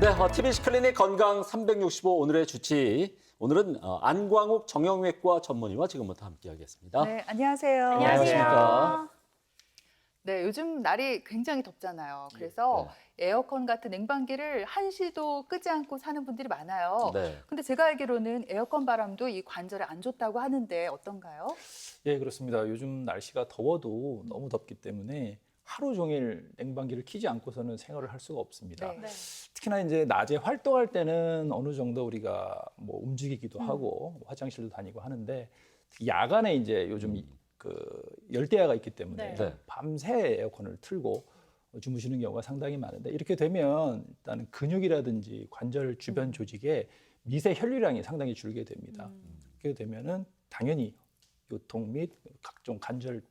네, TBC 클리닉 건강 365 오늘의 주치. 오늘은 안광욱 정형외과 전문의와 지금부터 함께하겠습니다. 네, 안녕하세요. 안녕하십니까. 네, 요즘 날이 굉장히 덥잖아요. 그래서 에어컨 같은 냉방기를 한시도 끄지 않고 사는 분들이 많아요. 네. 근데 제가 알기로는 에어컨 바람도 이 관절에 안 좋다고 하는데 어떤가요? 예, 그렇습니다. 요즘 날씨가 더워도 너무 덥기 때문에 하루 종일 냉방기를 켜지 않고서는 생활을 할 수가 없습니다. 네. 특히나 이제 낮에 활동할 때는 어느 정도 우리가 뭐 움직이기도 하고 화장실도 다니고 하는데 야간에 이제 요즘 그 열대야가 있기 때문에 네. 밤새 에어컨을 틀고 주무시는 경우가 상당히 많은데 이렇게 되면 일단 근육이라든지 관절 주변 조직에 미세 혈류량이 상당히 줄게 됩니다. 그렇게 되면은 당연히 요통 및 각종 관절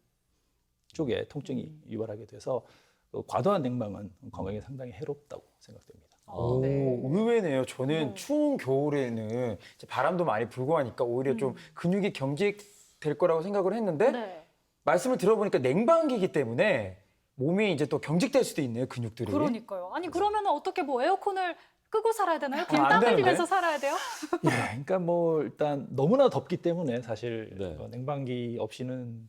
쪽에 통증이 유발하게 돼서 과도한 냉방은 건강에 상당히 해롭다고 생각됩니다. 오, 네. 의외네요. 저는 추운 겨울에는 이제 바람도 많이 불고 하니까 오히려 좀 근육이 경직될 거라고 생각을 했는데 네. 말씀을 들어보니까 냉방기이기 때문에 몸이 이제 또 경직될 수도 있네요, 근육들이. 그러니까요. 아니 그러면 어떻게 뭐 에어컨을 끄고 살아야 되나요? 그냥 안 땀 되는데? 흘리면서 살아야 돼요? 예, 그러니까 뭐 일단 너무나 덥기 때문에 사실 네. 냉방기 없이는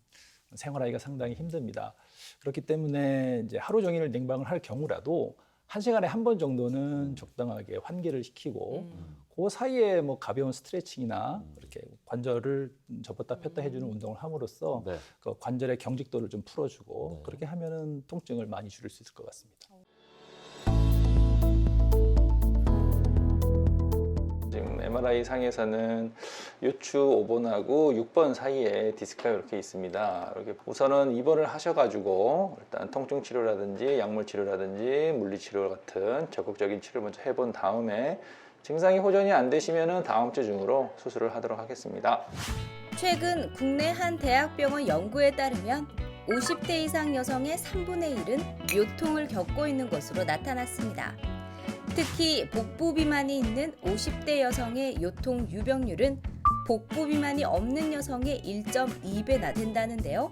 생활하기가 상당히 힘듭니다. 그렇기 때문에 이제 하루 종일 냉방을 할 경우라도 1시간에 한 번 정도는 적당하게 환기를 시키고 그 사이에 뭐 가벼운 스트레칭이나 이렇게 관절을 접었다 폈다 해주는 운동을 함으로써 네. 그 관절의 경직도를 좀 풀어주고 네. 그렇게 하면은 통증을 많이 줄일 수 있을 것 같습니다. 지금 MRI 상에서는 요추 5번하고 6번 사이에 디스크가 이렇게 있습니다. 이렇게 우선은 입원을 하셔가지고 일단 통증 치료라든지 약물 치료라든지 물리 치료 같은 적극적인 치료를 먼저 해본 다음에 증상이 호전이 안 되시면은 다음 주 중으로 수술을 하도록 하겠습니다. 최근 국내 한 대학병원 연구에 따르면 50대 이상 여성의 3분의 1은 요통을 겪고 있는 것으로 나타났습니다. 특히 복부 비만이 있는 50대 여성의 요통 유병률은 복부 비만이 없는 여성의 1.2배나 된다는데요.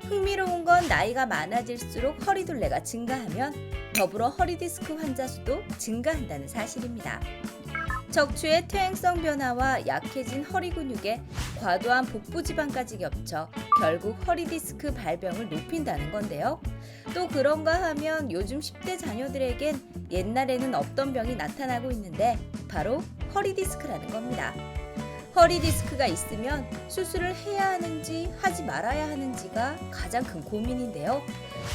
흥미로운 건 나이가 많아질수록 허리둘레가 증가하면 더불어 허리디스크 환자 수도 증가한다는 사실입니다. 척추의 퇴행성 변화와 약해진 허리 근육에 과도한 복부 지방까지 겹쳐 결국 허리디스크 발병을 높인다는 건데요. 또 그런가 하면 요즘 10대 자녀들에겐 옛날에는 없던 병이 나타나고 있는데 바로 허리디스크라는 겁니다. 허리디스크가 있으면 수술을 해야 하는지 하지 말아야 하는지가 가장 큰 고민인데요.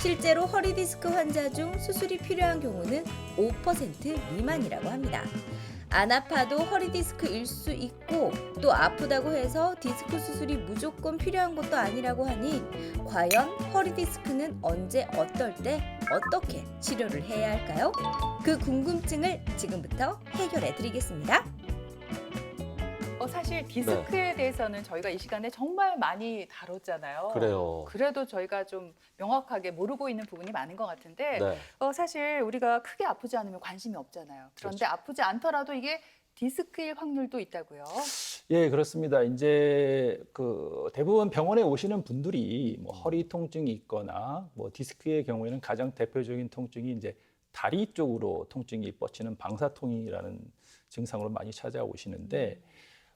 실제로 허리디스크 환자 중 수술이 필요한 경우는 5% 미만이라고 합니다. 안 아파도 허리디스크일 수 있고 또 아프다고 해서 디스크 수술이 무조건 필요한 것도 아니라고 하니 과연 허리디스크는 언제 어떨 때 어떻게 치료를 해야 할까요? 그 궁금증을 지금부터 해결해 드리겠습니다. 사실 디스크에 대해서는 저희가 이 시간에 정말 많이 다뤘잖아요. 그래요. 그래도 저희가 좀 명확하게 모르고 있는 부분이 많은 것 같은데 네. 사실 우리가 크게 아프지 않으면 관심이 없잖아요. 그런데 아프지 않더라도 이게 디스크일 확률도 있다고요. 예, 그렇습니다. 이제 그 대부분 병원에 오시는 분들이 뭐 허리 통증이 있거나 뭐 디스크의 경우에는 가장 대표적인 통증이 이제 다리 쪽으로 통증이 뻗치는 방사통이라는 증상으로 많이 찾아오시는데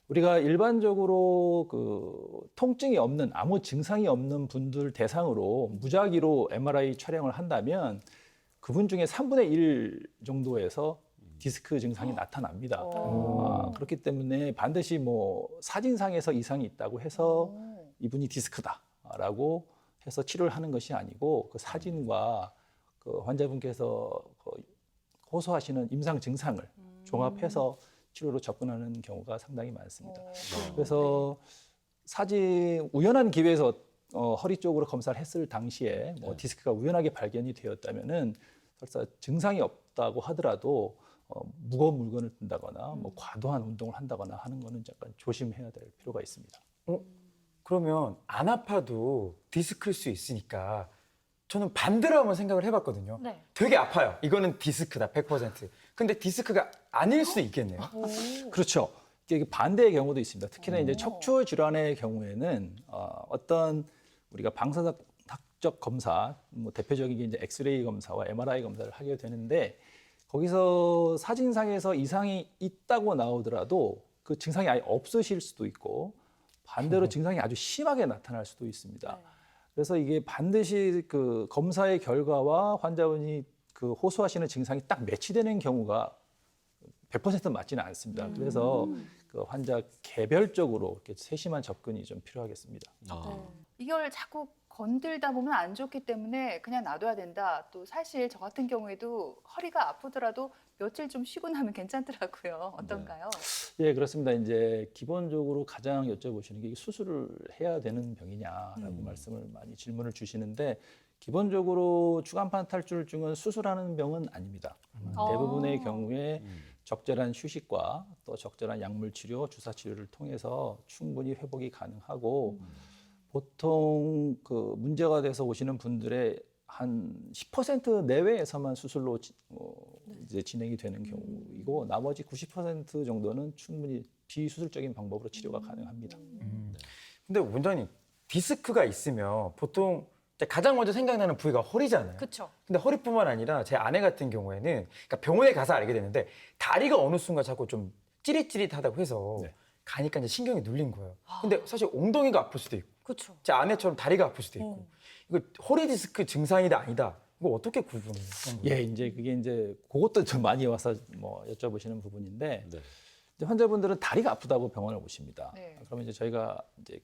우리가 일반적으로 그 통증이 없는 아무 증상이 없는 분들 대상으로 무작위로 MRI 촬영을 한다면 그분 중에 3분의 1 정도에서 디스크 증상이 나타납니다. 그렇기 때문에 반드시 뭐 사진상에서 이상이 있다고 해서 이분이 디스크다라고 해서 치료를 하는 것이 아니고 그 사진과 그 환자분께서 호소하시는 임상 증상을 종합해서 치료로 접근하는 경우가 상당히 많습니다. 그래서 사진 우연한 기회에서 허리 쪽으로 검사를 했을 당시에 뭐 디스크가 우연하게 발견이 되었다면은 설사 증상이 없다고 하더라도 무거운 물건을 든다거나 뭐 과도한 운동을 한다거나 하는 거는 약간 조심해야 될 필요가 있습니다. 그러면 안 아파도 디스크일 수 있으니까 저는 반대로 한번 생각을 해봤거든요. 네. 되게 아파요. 이거는 디스크다, 100%. 근데 디스크가 아닐 수도 있겠네요. 그렇죠. 이게 반대의 경우도 있습니다. 특히나 이제 척추 질환의 경우에는 어떤 우리가 방사학적 검사, 뭐 대표적인 게 이제 엑스레이 검사와 MRI 검사를 하게 되는데 거기서 사진상에서 이상이 있다고 나오더라도 그 증상이 아예 없으실 수도 있고 반대로 증상이 아주 심하게 나타날 수도 있습니다. 네. 그래서 이게 반드시 그 검사의 결과와 환자분이 그 호소하시는 증상이 딱 매치되는 경우가 100% 맞지는 않습니다. 그래서 그 환자 개별적으로 이렇게 세심한 접근이 좀 필요하겠습니다. 아. 이걸 자꾸 건들다 보면 안 좋기 때문에 그냥 놔둬야 된다. 또 사실 저 같은 경우에도 허리가 아프더라도 며칠 좀 쉬고 나면 괜찮더라고요. 어떤가요? 예, 그렇습니다. 이제 기본적으로 가장 여쭤보시는 게 수술을 해야 되는 병이냐라고 말씀을 많이 질문을 주시는데 기본적으로 추간판 탈출증은 수술하는 병은 아닙니다. 대부분의 경우에 적절한 휴식과 또 적절한 약물 치료, 주사 치료를 통해서 충분히 회복이 가능하고 보통 그 문제가 돼서 오시는 분들의 한 10% 내외에서만 수술로 이제 진행이 되는 경우이고 나머지 90% 정도는 충분히 비수술적인 방법으로 치료가 가능합니다. 근데 원장님 디스크가 있으면 보통 가장 먼저 생각나는 부위가 허리잖아요. 그렇죠. 근데 허리뿐만 아니라 제 아내 같은 경우에는 그러니까 병원에 가서 알게 됐는데 다리가 어느 순간 자꾸 좀 찌릿찌릿하다고 해서 네. 가니까 이제 신경이 눌린 거예요. 근데 사실 ong덩이가 아플 수도 있고 그렇죠. 제 아내처럼 다리가 아플 수도 있고 이거 허리 디스크 증상이다 아니다. 이거 어떻게 구분을 하는 거예요? 예, 이제 그게 이제 그것도 좀 많이 와서 뭐 여쭤보시는 부분인데 네. 이제 환자분들은 다리가 아프다고 병원을 오십니다. 네. 그러면 이제 저희가 이제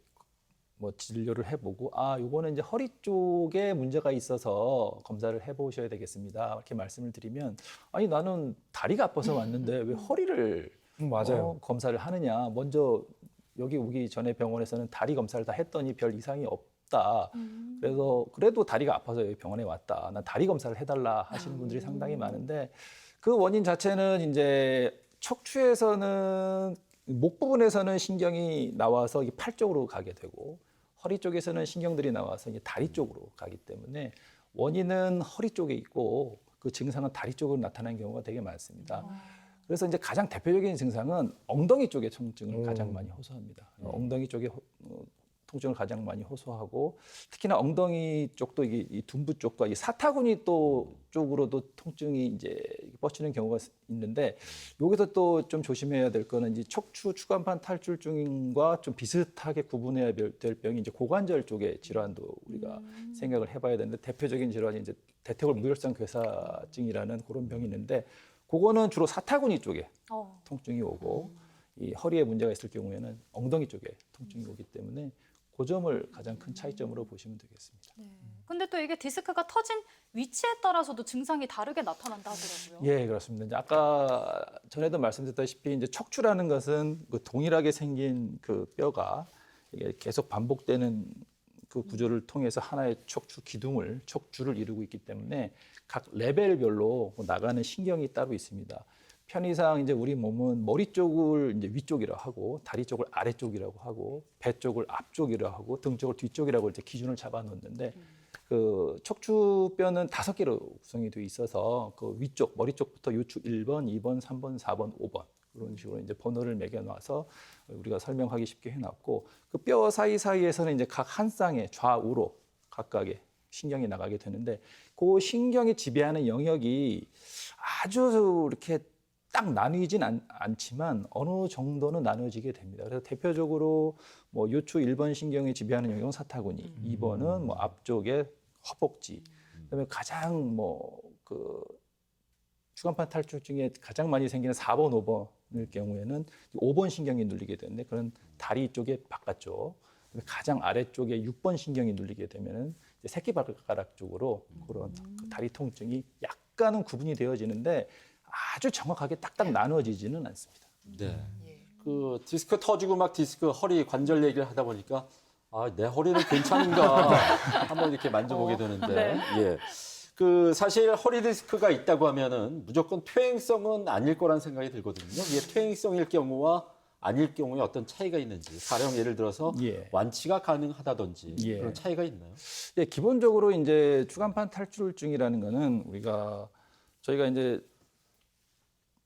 뭐 진료를 해보고 요거는 이제 허리 쪽에 문제가 있어서 검사를 해보셔야 되겠습니다. 이렇게 말씀을 드리면 아니 나는 다리가 아파서 왔는데 왜 허리를 맞아요. 검사를 하느냐. 먼저 여기 오기 전에 병원에서는 다리 검사를 다 했더니 별 이상이 없다. 그래서 그래도 다리가 아파서 여기 병원에 왔다. 난 다리 검사를 해달라 하시는 분들이 상당히 많은데 그 원인 자체는 이제 척추에서는 목 부분에서는 신경이 나와서 이게 팔 쪽으로 가게 되고 허리 쪽에서는 신경들이 나와서 이제 다리 쪽으로 가기 때문에 원인은 허리 쪽에 있고 그 증상은 다리 쪽으로 나타나는 경우가 되게 많습니다. 그래서 이제 가장 대표적인 증상은 엉덩이 쪽의 통증을 가장 많이 호소합니다. 엉덩이 쪽에 통증을 가장 많이 호소하고 특히나 엉덩이 쪽도 이게 이 둔부 쪽과 이 사타구니 또 쪽으로도 통증이 이제 뻗치는 경우가 있는데 여기서 또 좀 조심해야 될 거는 이제 척추 추간판 탈출증과 좀 비슷하게 구분해야 될 병이 이제 고관절 쪽의 질환도 우리가 생각을 해봐야 되는데 대표적인 질환이 이제 대퇴골 무혈성 괴사증이라는 그런 병이 있는데 그거는 주로 사타구니 쪽에 통증이 오고 이 허리에 문제가 있을 경우에는 엉덩이 쪽에 통증이 오기 때문에 그 점을 가장 큰 차이점으로 보시면 되겠습니다. 근데 또 이게 디스크가 터진 위치에 따라서도 증상이 다르게 나타난다 하더라고요. 예, 그렇습니다. 이제 아까 전에도 말씀드렸다시피 이제 척추라는 것은 그 동일하게 생긴 그 뼈가 이게 계속 반복되는 그 구조를 통해서 하나의 척추 기둥을 척추를 이루고 있기 때문에 각 레벨별로 나가는 신경이 따로 있습니다. 편의상 이제 우리 몸은 머리 쪽을 이제 위쪽이라고 하고 다리 쪽을 아래쪽이라고 하고 배 쪽을 앞쪽이라고 하고 등 쪽을 뒤쪽이라고 이제 기준을 잡아 놓는데 그 척추뼈는 5개로 구성이 되어 있어서 그 위쪽 머리 쪽부터 요추 1번, 2번, 3번, 4번, 5번 그런 식으로 이제 번호를 매겨 놔서 우리가 설명하기 쉽게 해 놨고 그 뼈 사이사이에서는 이제 각 한 쌍의 좌우로 각각의 신경이 나가게 되는데 그 신경이 지배하는 영역이 아주 이렇게 딱 나뉘진 않지만 어느 정도는 나눠지게 됩니다. 그래서 대표적으로 뭐 요추 1번 신경이 지배하는 영역은 사타구니, 2번은 뭐 앞쪽에 허벅지, 그다음에 가장 뭐 그 추간판 탈출증에 가장 많이 생기는 4번, 5번일 경우에는 5번 신경이 눌리게 되는데 그런 다리 쪽의 바깥쪽, 가장 아래쪽에 6번 신경이 눌리게 되면은 새끼발가락 쪽으로 그런 그 다리 통증이 약간은 구분이 되어지는데 아주 정확하게 딱딱 나누어지지는 않습니다. 네. 예. 그 디스크 터지고 막 디스크 허리 관절 얘기를 하다 보니까 내 허리는 괜찮은가 한번 이렇게 만져보게 되는데 예. 그 사실 허리 디스크가 있다고 하면은 무조건 퇴행성은 아닐 거란 생각이 들거든요. 이게 퇴행성일 경우와 아닐 경우에 어떤 차이가 있는지 가령 예를 들어서 예. 완치가 가능하다든지 예. 그런 차이가 있나요? 예, 기본적으로 이제 추간판 탈출증이라는 거는 저희가 이제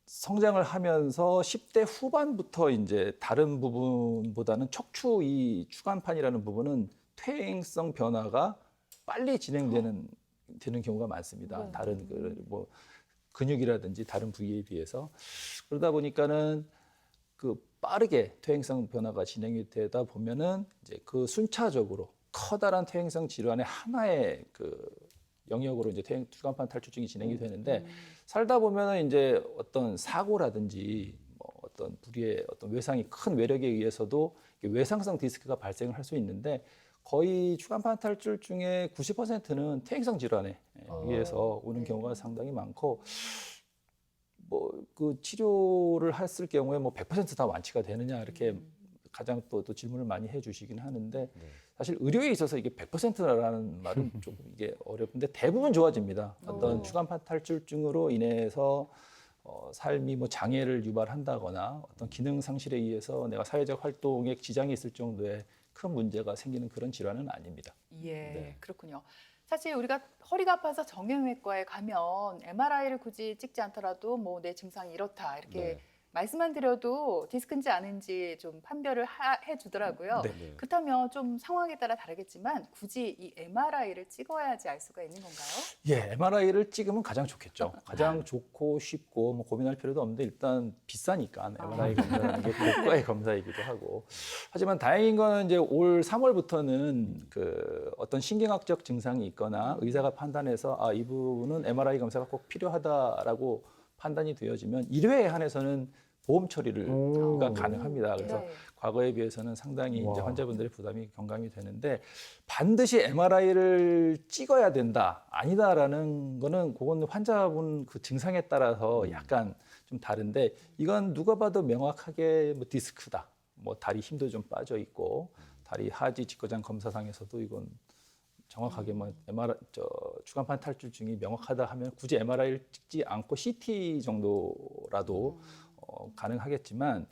성장을 하면서 10대 후반부터 이제 다른 부분보다는 척추 이 추간판이라는 부분은 퇴행성 변화가 빨리 진행되는 경우가 많습니다. 다른 근육이라든지 다른 부위에 비해서 그러다 보니까는 그 빠르게 퇴행성 변화가 진행이 되다 보면은 이제 그 순차적으로 커다란 퇴행성 질환의 하나의 그 영역으로 이제 추간판 탈출증이 진행이 되는데 살다 보면은 이제 어떤 사고라든지 뭐 어떤 불의의 어떤 외상이 큰 외력에 의해서도 외상성 디스크가 발생을 할 수 있는데 거의 추간판 탈출증의 90%는 퇴행성 질환에 의해서 오는 경우가 상당히 많고 뭐 그 치료를 했을 경우에 뭐 100%다 완치가 되느냐 이렇게 가장 또 질문을 많이 해주시긴 하는데 사실 의료에 있어서 이게 100%라는 말은 좀 이게 어렵은데 대부분 좋아집니다. 어떤 추간판 탈출증으로 인해서 삶이 뭐 장애를 유발한다거나 어떤 기능 상실에 의해서 내가 사회적 활동에 지장이 있을 정도의 큰 문제가 생기는 그런 질환은 아닙니다. 예, 네. 그렇군요. 사실 우리가 허리가 아파서 정형외과에 가면 MRI를 굳이 찍지 않더라도 뭐 내 증상이 이렇다 이렇게 네. 말씀만 드려도 디스크인지 아닌지 좀 판별을 해주더라고요. 네. 네. 그렇다면 좀 상황에 따라 다르겠지만 굳이 이 MRI를 찍어야지 알 수가 있는 건가요? 예, MRI를 찍으면 가장 좋겠죠. 가장 좋고 쉽고 뭐 고민할 필요도 없는데 일단 비싸니까 MRI 검사라는 게 고가의 검사이기도 하고. 하지만 다행인 거는 이제 올 3월부터는 그 어떤 신경학적 증상이 있거나 의사가 판단해서 아, 이 부분은 MRI 검사가 꼭 필요하다라고 판단이 되어지면 1회에 한해서는 보험 처리가 가능합니다. 그래서 네. 과거에 비해서는 상당히 이제 와. 환자분들의 부담이 경감이 되는데 반드시 MRI를 찍어야 된다, 아니다라는 거는 그건 환자분 그 증상에 따라서 약간 좀 다른데 이건 누가 봐도 명확하게 뭐 디스크다, 뭐 다리 힘도 좀 빠져 있고 다리 하지 직거장 검사상에서도 이건 정확하게 뭐 추간판 탈출증이 명확하다 하면 굳이 MRI를 찍지 않고 CT 정도라도 가능하겠지만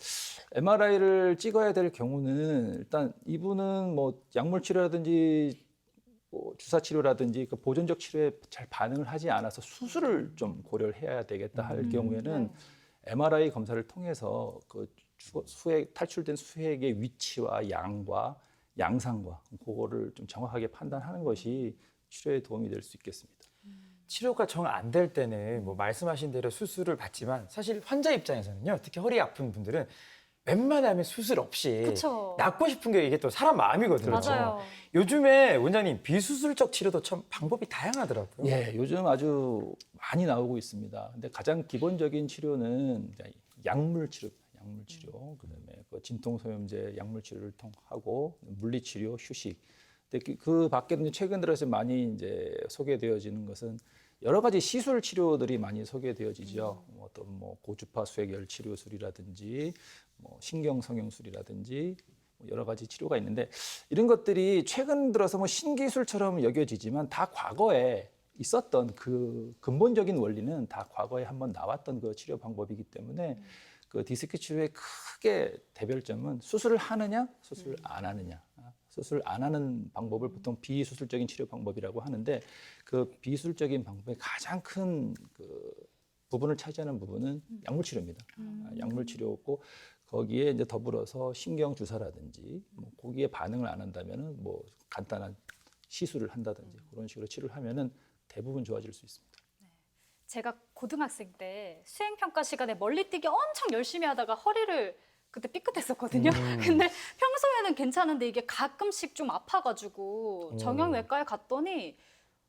MRI를 찍어야 될 경우는 일단 이분은 뭐 약물 치료라든지 뭐 주사 치료라든지 그 보존적 치료에 잘 반응을 하지 않아서 수술을 좀 고려를 해야 되겠다 할 경우에는 MRI 검사를 통해서 그 탈출된 수액의 위치와 양과 양상과 그거를 좀 정확하게 판단하는 것이 치료에 도움이 될 수 있겠습니다. 치료가 정 안 될 때는 뭐 말씀하신 대로 수술을 받지만 사실 환자 입장에서는요, 특히 허리 아픈 분들은 웬만하면 수술 없이 그쵸. 낫고 싶은 게 이게 또 사람 마음이거든요. 맞아요. 요즘에 원장님 비수술적 치료도 참 방법이 다양하더라고요. 예, 요즘 아주 많이 나오고 있습니다. 근데 가장 기본적인 치료는 약물 치료입니다. 약물 치료, 그다음에 그 진통소염제 약물 치료를 통하고 물리치료, 휴식. 근데 그 밖에는 최근 들어서 많이 이제 소개되어지는 것은 여러 가지 시술 치료들이 많이 소개되어지죠. 어떤 뭐 고주파 수액열 치료술이라든지 뭐 신경 성형술이라든지 여러 가지 치료가 있는데 이런 것들이 최근 들어서 뭐 신기술처럼 여겨지지만 다 과거에 있었던 그 근본적인 원리는 다 과거에 한번 나왔던 그 치료 방법이기 때문에 그 디스크 치료의 크게 대별점은 수술을 하느냐, 수술을 안 하느냐. 수술 안 하는 방법을 보통 비수술적인 치료 방법이라고 하는데 그 비수술적인 방법의 가장 큰 그 부분을 차지하는 부분은 약물 치료입니다. 약물 치료고 거기에 이제 더불어서 신경 주사라든지 뭐 거기에 반응을 안 한다면은 뭐 간단한 시술을 한다든지 그런 식으로 치료를 하면은 대부분 좋아질 수 있습니다. 제가 고등학생 때 수행평가 시간에 멀리뛰기 엄청 열심히 하다가 허리를 그때 삐끗했었거든요. 근데 평소에는 괜찮은데 이게 가끔씩 좀 아파가지고 정형외과에 갔더니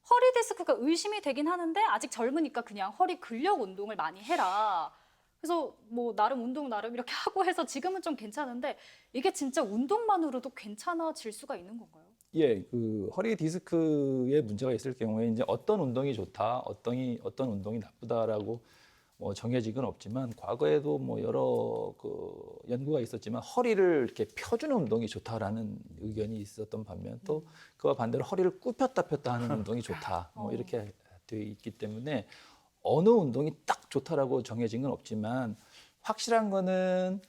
허리 디스크가 의심이 되긴 하는데 아직 젊으니까 그냥 허리 근력 운동을 많이 해라. 그래서 뭐 나름 운동 나름 이렇게 하고 해서 지금은 좀 괜찮은데 이게 진짜 운동만으로도 괜찮아질 수가 있는 건가요? 예, 그 허리 디스크에 문제가 있을 경우에 이제 어떤 운동이 좋다, 어떤 운동이 나쁘다라고 뭐 정해진 없지만 과거에도 뭐 여러 그 연구가 있었지만 허리를 이렇게 펴주는 운동이 좋다라는 의견이 있었던 반면 또 그와 반대로 허리를 굽혔다 폈다 하는 운동이 좋다 뭐 이렇게 되어 있기 때문에 어느 운동이 딱 좋다라고 정해진 건 없지만 확실한 거는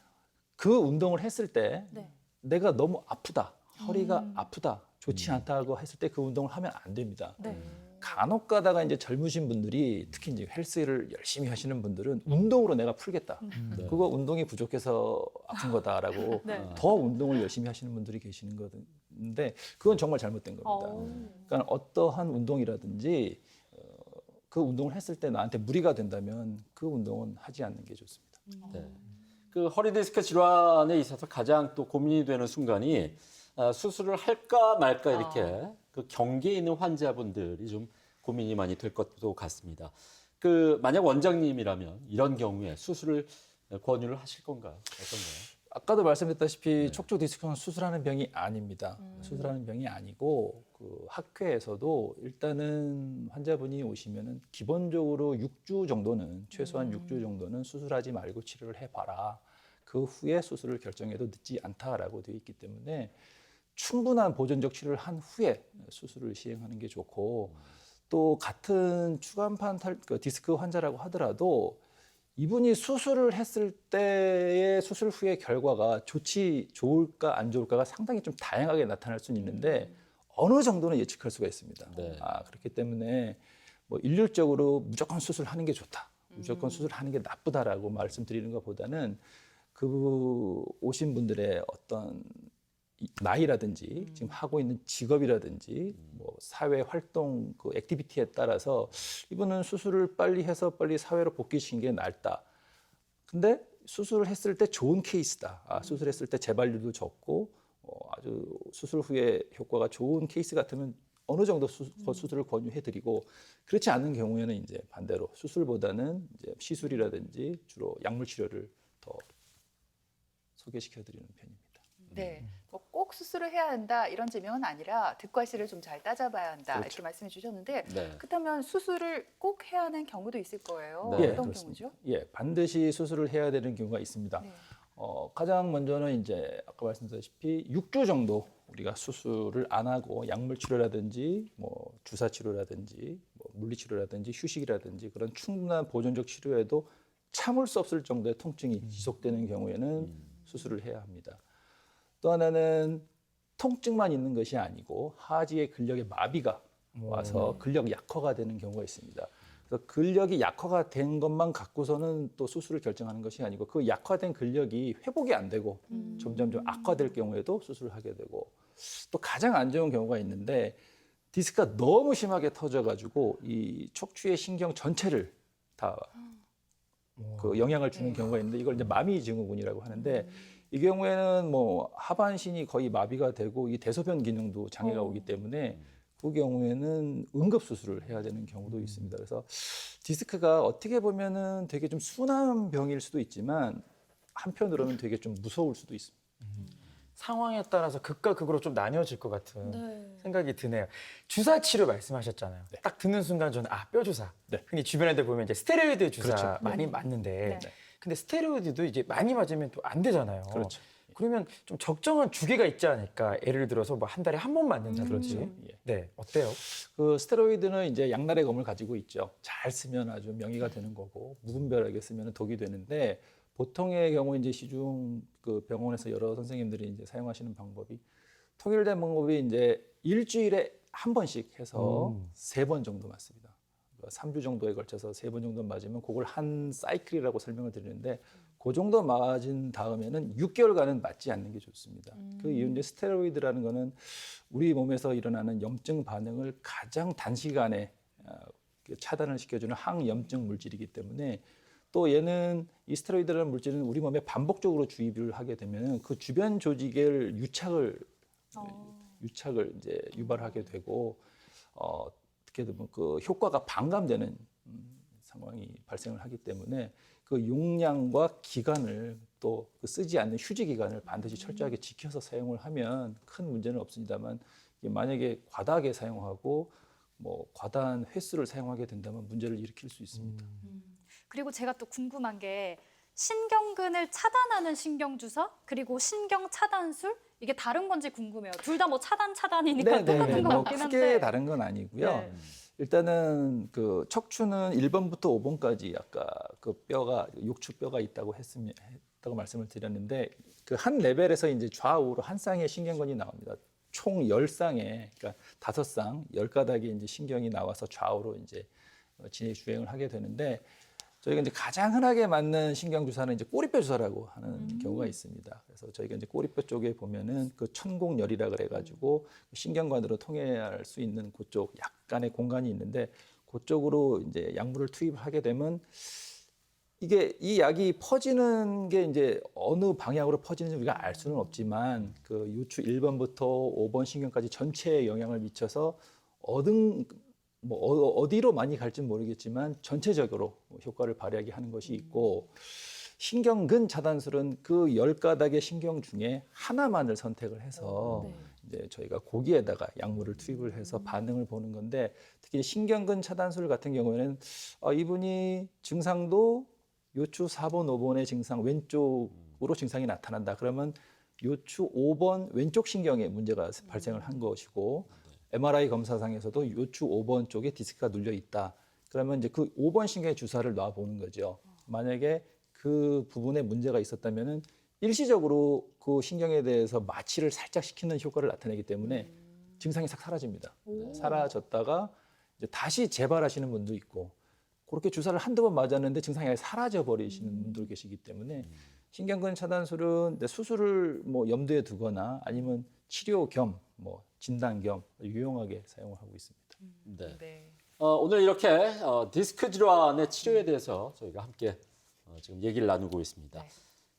그 운동을 했을 때 네. 내가 너무 아프다, 허리가 아프다, 좋지 않다고 했을 때 그 운동을 하면 안 됩니다. 네. 간혹 가다가 이제 젊으신 분들이 특히 이제 헬스를 열심히 하시는 분들은 운동으로 내가 풀겠다. 그거 운동이 부족해서 아픈 거다라고 네. 더 운동을 열심히 하시는 분들이 계시는 건데 그건 정말 잘못된 겁니다. 그러니까 어떠한 운동이라든지 그 운동을 했을 때 나한테 무리가 된다면 그 운동은 하지 않는 게 좋습니다. 네. 그 허리 디스크 질환에 있어서 가장 또 고민이 되는 순간이 수술을 할까 말까 이렇게 그 경계에 있는 환자분들이 좀 고민이 많이 될 것도 같습니다. 그 만약 원장님이라면 이런 경우에 수술을 권유를 하실 건가요? 어떤가요? 아까도 말씀드렸다시피 척추 디스크는 수술하는 병이 아닙니다. 수술하는 병이 아니고 그 학회에서도 일단은 환자분이 오시면은 기본적으로 6주 정도는 최소한 6주 정도는 수술하지 말고 치료를 해봐라. 그 후에 수술을 결정해도 늦지 않다라고 되어 있기 때문에 충분한 보존적 치료를 한 후에 수술을 시행하는 게 좋고 또 같은 추간판 디스크 환자라고 하더라도 이분이 수술을 했을 때의 수술 후의 결과가 좋을까 안 좋을까가 상당히 좀 다양하게 나타날 수는 있는데 어느 정도는 예측할 수가 있습니다. 네. 그렇기 때문에 뭐 일률적으로 무조건 수술하는 게 좋다, 무조건 수술하는 게 나쁘다라고 말씀드리는 것보다는 그 오신 분들의 어떤 나이라든지 지금 하고 있는 직업이라든지 뭐 사회 활동 그 액티비티에 따라서 이분은 수술을 빨리 해서 빨리 사회로 복귀시키는 게 낫다. 근데 수술을 했을 때 좋은 케이스다. 수술했을 때 재발률도 적고 아주 수술 후에 효과가 좋은 케이스 같으면 어느 정도 수술을 권유해드리고 그렇지 않은 경우에는 이제 반대로 수술보다는 이제 시술이라든지 주로 약물 치료를 더 소개시켜드리는 편입니다. 네, 뭐 꼭 수술을 해야 한다 이런 지명은 아니라 득과 실을 좀 잘 따져봐야 한다 그렇죠. 이렇게 말씀해 주셨는데 네. 그렇다면 수술을 꼭 해야 하는 경우도 있을 거예요. 네. 어떤 그렇습니다. 경우죠? 예, 반드시 수술을 해야 되는 경우가 있습니다. 네. 가장 먼저는 이제 아까 말씀드렸다시피 6주 정도 우리가 수술을 안 하고 약물 치료라든지 뭐 주사 치료라든지 뭐 물리 치료라든지 휴식이라든지 그런 충분한 보존적 치료에도 참을 수 없을 정도의 통증이 지속되는 경우에는 수술을 해야 합니다. 또 하나는 통증만 있는 것이 아니고 하지의 근력의 마비가 와서 근력 약화가 되는 경우가 있습니다. 그래서 근력이 약화가 된 것만 갖고서는 또 수술을 결정하는 것이 아니고 그 약화된 근력이 회복이 안 되고 점점 악화될 경우에도 수술을 하게 되고 또 가장 안 좋은 경우가 있는데 디스크가 너무 심하게 터져가지고 이 척추의 신경 전체를 다 그 영향을 주는 경우가 있는데 이걸 이제 마미 증후군이라고 하는데 이 경우에는 뭐 하반신이 거의 마비가 되고 이 대소변 기능도 장애가 오기 때문에 그 경우에는 응급 수술을 해야 되는 경우도 있습니다. 그래서 디스크가 어떻게 보면은 되게 좀 순한 병일 수도 있지만 한편으로는 되게 좀 무서울 수도 있습니다. 상황에 따라서 극과 극으로 좀 나뉘어질 것 같은 생각이 드네요. 주사 치료 말씀하셨잖아요. 네. 딱 듣는 순간 저는 뼈 주사. 네. 흔히 주변 애들 보면 이제 스테로이드 주사 그렇죠. 많이 맞는데 네. 근데 스테로이드도 이제 많이 맞으면 또 안 되잖아요. 그렇죠. 그러면 좀 적정한 주기가 있지 않을까? 예를 들어서 뭐 한 달에 한 번 맞는다든지. 예. 네, 어때요? 그 스테로이드는 이제 양날의 검을 가지고 있죠. 잘 쓰면 아주 명의가 되는 거고 무분별하게 쓰면 독이 되는데 보통의 경우 이제 시중 그 병원에서 여러 선생님들이 이제 사용하시는 방법이 통일된 방법이 이제 일주일에 한 번씩 해서 3번 정도 맞습니다. 3주 정도에 걸쳐서 3번 정도 맞으면 그걸 한 사이클이라고 설명을 드리는데 그 정도 맞은 다음에는 6개월간은 맞지 않는 게 좋습니다. 그 이유는 이제 스테로이드라는 거는 우리 몸에서 일어나는 염증 반응을 가장 단시간에 차단을 시켜주는 항염증 물질이기 때문에 또 얘는 이 스테로이드라는 물질은 우리 몸에 반복적으로 주입을 하게 되면 그 주변 조직을 유착을 이제 유발하게 되고 어떻게 보면 그 효과가 반감되는 상황이 발생을 하기 때문에 그 용량과 기간을 또 그 쓰지 않는 휴지 기간을 반드시 철저하게 지켜서 사용을 하면 큰 문제는 없습니다만 이게 만약에 과다하게 사용하고 뭐 과다한 횟수를 사용하게 된다면 문제를 일으킬 수 있습니다. 그리고 제가 또 궁금한 게 신경근을 차단하는 신경주사 그리고 신경 차단술 이게 다른 건지 궁금해요. 둘 다 뭐 차단이니까 똑같은 것 뭐 같긴 크게 한데. 다른 건 아니고요. 네. 일단은 그 척추는 1번부터 5번까지 아까 그 뼈가 욕추뼈가 있다고 말씀을 드렸는데 그 한 레벨에서 이제 좌우로 한 쌍의 신경근이 나옵니다. 총 10쌍에 그러니까 5쌍 10가닥의 이제 신경이 나와서 좌우로 이제 주행을 하게 되는데 저희가 이제 가장 흔하게 맞는 신경 주사는 이제 꼬리뼈 주사라고 하는 경우가 있습니다. 그래서 저희가 이제 꼬리뼈 쪽에 보면은 그 천공열이라 그래가지고 신경관으로 통해할 수 있는 그쪽 약간의 공간이 있는데 그쪽으로 이제 약물을 투입하게 되면 이게 이 약이 퍼지는 게 이제 어느 방향으로 퍼지는지 우리가 알 수는 없지만 그 요추 1번부터 5번 신경까지 전체에 영향을 미쳐서 어디로 많이 갈지 모르겠지만 전체적으로 효과를 발휘하게 하는 것이 있고 신경근 차단술은 그 10가닥의 신경 중에 하나만을 선택을 해서 이제 저희가 거기에다가 약물을 투입을 해서 반응을 보는 건데 특히 신경근 차단술 같은 경우에는 이분이 증상도 요추 4번, 5번의 증상 왼쪽으로 증상이 나타난다. 그러면 요추 5번 왼쪽 신경에 문제가 발생을 한 것이고 MRI 검사상에서도 요추 5번 쪽에 디스크가 눌려 있다. 그러면 이제 그 5번 신경에 주사를 놔 보는 거죠. 만약에 그 부분에 문제가 있었다면은 일시적으로 그 신경에 대해서 마취를 살짝 시키는 효과를 나타내기 때문에 증상이 싹 사라집니다. 사라졌다가 이제 다시 재발하시는 분도 있고 그렇게 주사를 한두 번 맞았는데 증상이 아예 사라져 버리시는 분도 계시기 때문에 신경근 차단술은 수술을 뭐 염두에 두거나 아니면 치료 겸 뭐 진단 겸 유용하게 사용을 하고 있습니다. 네. 네. 오늘 이렇게 디스크 질환의 치료에 대해서 저희가 함께 지금 얘기를 나누고 있습니다. 네.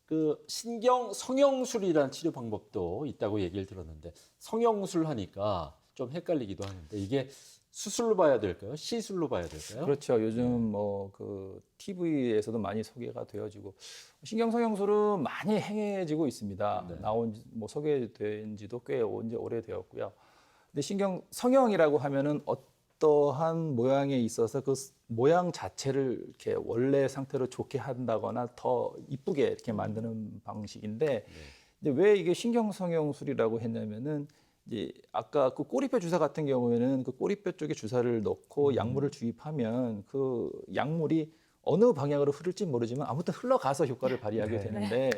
그 신경 성형술이라는 치료 방법도 있다고 얘기를 들었는데 성형술 하니까 좀 헷갈리기도 하는데 이게 수술로 봐야 될까요? 시술로 봐야 될까요? 그렇죠. 요즘 뭐 그 TV에서도 많이 소개가 되어지고 신경 성형술은 많이 행해지고 있습니다. 나온 뭐 소개된 지도 꽤 오래되었고요. 근데 신경 성형이라고 하면은 어떠한 모양에 있어서 그 모양 자체를 이렇게 원래 상태로 좋게 한다거나 더 이쁘게 이렇게 만드는 방식인데 이제 왜 이게 신경 성형술이라고 했냐면은 이제 아까 그 꼬리뼈 주사 같은 경우에는 그 꼬리뼈 쪽에 주사를 넣고 약물을 주입하면 그 약물이 어느 방향으로 흐를지 모르지만 아무튼 흘러가서 효과를 발휘하게 되는데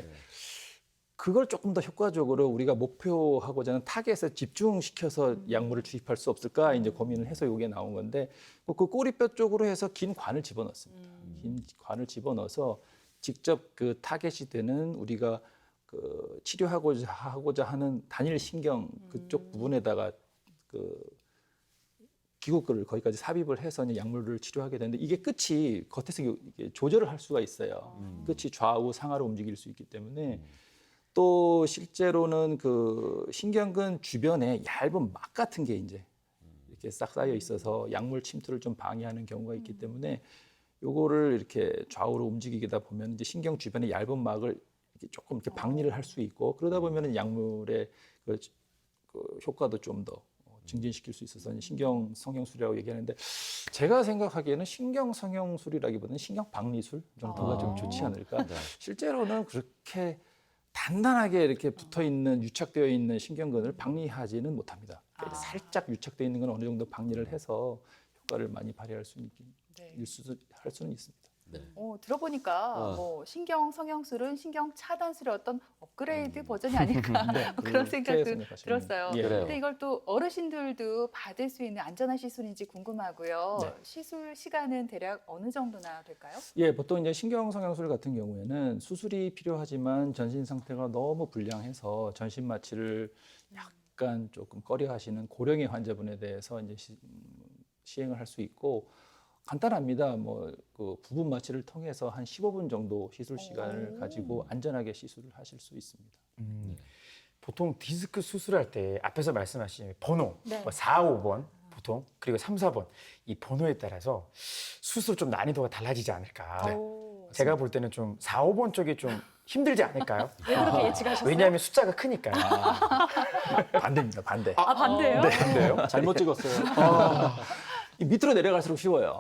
그걸 조금 더 효과적으로 우리가 목표하고자 하는 타겟에 집중시켜서 약물을 주입할 수 없을까 이제 고민을 해서 이게 나온 건데 그 꼬리뼈 쪽으로 해서 긴 관을 집어넣습니다. 긴 관을 집어넣어서 직접 그 타겟이 되는 우리가 그 치료하고자 하는 단일 신경 그쪽 부분에다가 그 기구글을 거기까지 삽입을 해서 이제 약물을 치료하게 되는데 이게 끝이 겉에서 이게 조절을 할 수가 있어요. 끝이 좌우 상하로 움직일 수 있기 때문에 또 실제로는 그 신경근 주변에 얇은 막 같은 게 이제 이렇게 싹 쌓여 있어서 약물 침투를 좀 방해하는 경우가 있기 때문에 요거를 이렇게 좌우로 움직이다 보면 이제 신경 주변에 얇은 막을 조금 이렇게 박리를 할 수 있고 그러다 보면은 약물의 그 효과도 좀 더 증진시킬 수 있어서 신경 성형술이라고 얘기하는데 제가 생각하기에는 신경 성형술이라기보다는 신경 박리술 정도가 좀 좋지 않을까. 실제로는 그렇게 단단하게 이렇게 붙어 있는 유착되어 있는 신경근을 박리하지는 못합니다. 그러니까 살짝 유착되어 있는 건 어느 정도 박리를 해서 효과를 많이 발휘할 수 할 수는 있습니다. 네. 들어보니까 뭐 신경 성형술은 신경 차단술의 어떤 업그레이드 버전이 아닐까 그런 생각도 들었어요. 예. 그래요. 근데 이걸 또 어르신들도 받을 수 있는 안전한 시술인지 궁금하고요. 네. 시술 시간은 대략 어느 정도나 될까요? 예, 보통 이제 신경 성형술 같은 경우에는 수술이 필요하지만 전신 상태가 너무 불량해서 전신 마취를 약간 조금 꺼려하시는 고령의 환자분에 대해서 이제 시행을 할 수 있고 간단합니다. 뭐 그 부분 마취를 통해서 한 15분 정도 시술 시간을 가지고 안전하게 시술을 하실 수 있습니다. 보통 디스크 수술할 때 앞에서 말씀하신 번호 네. 뭐 4, 5번 보통 그리고 3, 4번 이 번호에 따라서 수술 좀 난이도가 달라지지 않을까. 제가 볼 때는 좀 4, 5번 쪽이 좀 힘들지 않을까요? 왜 그렇게 예측하셨어요? 왜냐하면 숫자가 크니까요. 반대입니다. 반대. 반대예요? 근데요? 잘못 찍었어요. 이 밑으로 내려갈수록 쉬워요.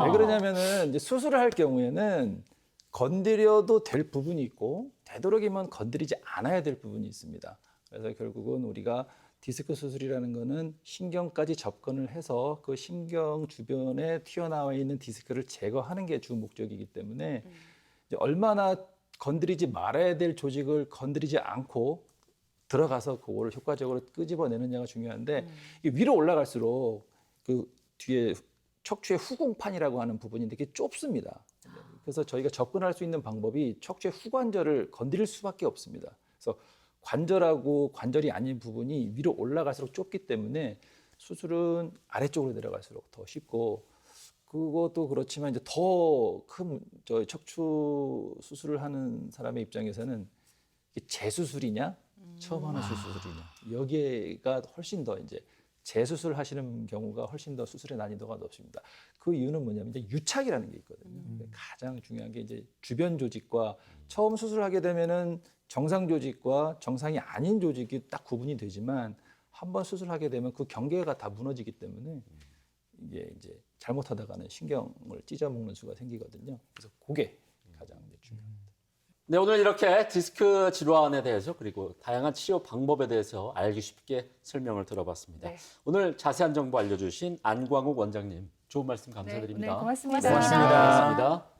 왜 그러냐면은 이제 수술을 할 경우에는 건드려도 될 부분이 있고 되도록이면 건드리지 않아야 될 부분이 있습니다. 그래서 결국은 우리가 디스크 수술이라는 거는 신경까지 접근을 해서 그 신경 주변에 튀어나와 있는 디스크를 제거하는 게 주 목적이기 때문에 이제 얼마나 건드리지 말아야 될 조직을 건드리지 않고 들어가서 그거를 효과적으로 끄집어내느냐가 중요한데 이게 위로 올라갈수록 그 뒤에 척추의 후궁판이라고 하는 부분인데 이게 좁습니다. 그래서 저희가 접근할 수 있는 방법이 척추의 후관절을 건드릴 수밖에 없습니다. 그래서 관절하고 관절이 아닌 부분이 위로 올라갈수록 좁기 때문에 수술은 아래쪽으로 내려갈수록 더 쉽고 그것도 그렇지만 이제 더 큰 척추 수술을 하는 사람의 입장에서는 이게 재수술이냐 처음 하는 수술이냐 여기가 훨씬 더 이제 재수술 하시는 경우가 훨씬 더 수술의 난이도가 높습니다. 그 이유는 뭐냐면 이제 유착이라는 게 있거든요. 가장 중요한 게 이제 주변 조직과 처음 수술하게 되면은 정상 조직과 정상이 아닌 조직이 딱 구분이 되지만 한번 수술하게 되면 그 경계가 다 무너지기 때문에 이게 이제 잘못하다가는 신경을 찢어먹는 수가 생기거든요. 그래서 그게 가장 이제 중요합니다. 네, 오늘 이렇게 디스크 질환에 대해서 그리고 다양한 치료 방법에 대해서 알기 쉽게 설명을 들어봤습니다. 네. 오늘 자세한 정보 알려주신 안광욱 원장님 좋은 말씀 네, 감사드립니다. 오늘 고맙습니다. 고맙습니다. 고맙습니다.